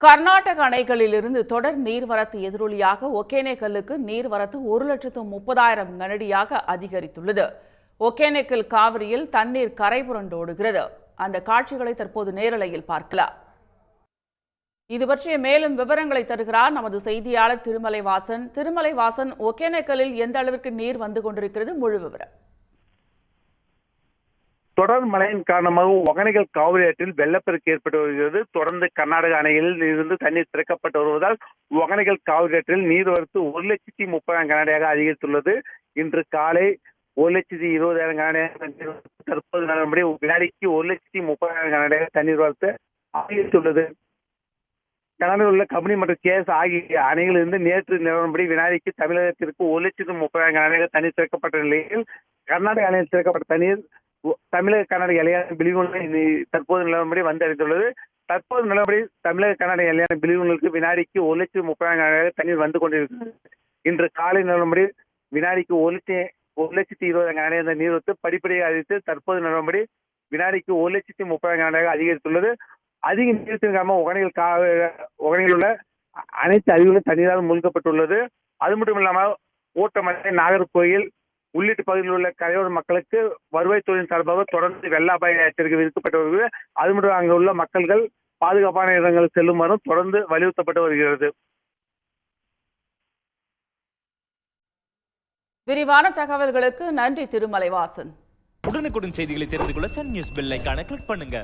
கர்நாடக அணைகளிலிருந்து தொடர் நீர்வரத்து எதிரொலியாக ஒகேனக்கலுக்கு நீர்வரத்து 1,30,000 கனஅடியாக அதிகரித்துள்ளது. ஒகேனக்கல் காவிரியில் தண்ணீர் கரைபுரண்டோடுகிறது. அந்த காட்சிகளை தற்போது நேரலையில் பார்க்கலாம். இது பற்றிய மேலும் விவரங்களை தருகிறார் நமது செய்தியாளர் திருமலைவாசன். திருமலைவாசன், ஒகேனக்கலில் எந்த அளவிற்கு நீர் வந்து கொண்டிருக்கிறது? முழு விவரம். தொடர் மழையின் காரணமாக ஒகேனக்கல் காவிரி ஆற்றில் வெள்ளப்பெருக்கு ஏற்பட்டு வருகிறது. தொடர்ந்து கர்நாடக அணைகளில் இருந்து தண்ணீர் திறக்கப்பட்டு வருவதால் ஒகேனக்கல் காவிரி ஆற்றில் நீர்வரத்து 1,30,000 கனஅடியாக அதிகரித்துள்ளது. இன்று காலை 1,20,000 கனஅடியாக தற்போது நிலவரப்படி வினாடிக்கு 1,30,000 கனஅடியாக தண்ணீர் வரத்து அதிகரித்துள்ளது. கனடாவில் உள்ள கபினி மற்றும் கேஸ் ஆகிய அணைகளிலிருந்து நேற்று நிலவரப்படி வினாடிக்கு தமிழகத்திற்கு 1,30,000 கனஅடியாக தண்ணீர் திறக்கப்பட்ட நிலையில் கர்நாடக அணையில் திறக்கப்பட்ட தண்ணீர் தமிழக கர்நாடக எல்லையான பிலிகுண்டில் தற்போது நிலவரப்படி வந்தடைந்துள்ளது. தற்போது நிலவரப்படி தமிழக கர்நாடக எல்லையான பிலிகுண்டிற்கு வினாடிக்கு 1,30,000 தண்ணீர் வந்து கொண்டிருக்கிறது. இன்று காலை நிலவரப்படி வினாடிக்கு 1,20,000 கனஅடி நீர்வரத்து படிப்படியாக அதிகரித்து தற்போது நிலவரப்படி வினாடிக்கு 1,30,000 அதிகரித்துள்ளது. அதிக நீரத்தின் காரணமாக ஒகேனக்கலில் உள்ள அனைத்து அருவிகளும் தண்ணீரால் மூழ்கப்பட்டுள்ளது. அது மட்டும் இல்லாமல் ஓட்டமலை, நாகர்கோயில் உள்ளிட்ட பகுதியில் உள்ள கரையோர மக்களுக்கு வருவாய்த்துறையின் சார்பாக தொடர்ந்து வெள்ள அபாய எச்சரிக்கை விதிக்கப்பட்டு வருகிறது. அது மட்டும் அங்கு உள்ள மக்கள்கள் பாதுகாப்பான இடங்களுக்கு செல்லுமாறும் தொடர்ந்து வலியுறுத்தப்பட்டு வருகிறது. விரிவான தகவல்களுக்கு நன்றி திருமலைவாசன். உடனுக்குடன் செய்திகளை தெரிந்து கொள்ள சன் நியூஸ் பெல் ஐகானை கிளிக் பண்ணுங்க.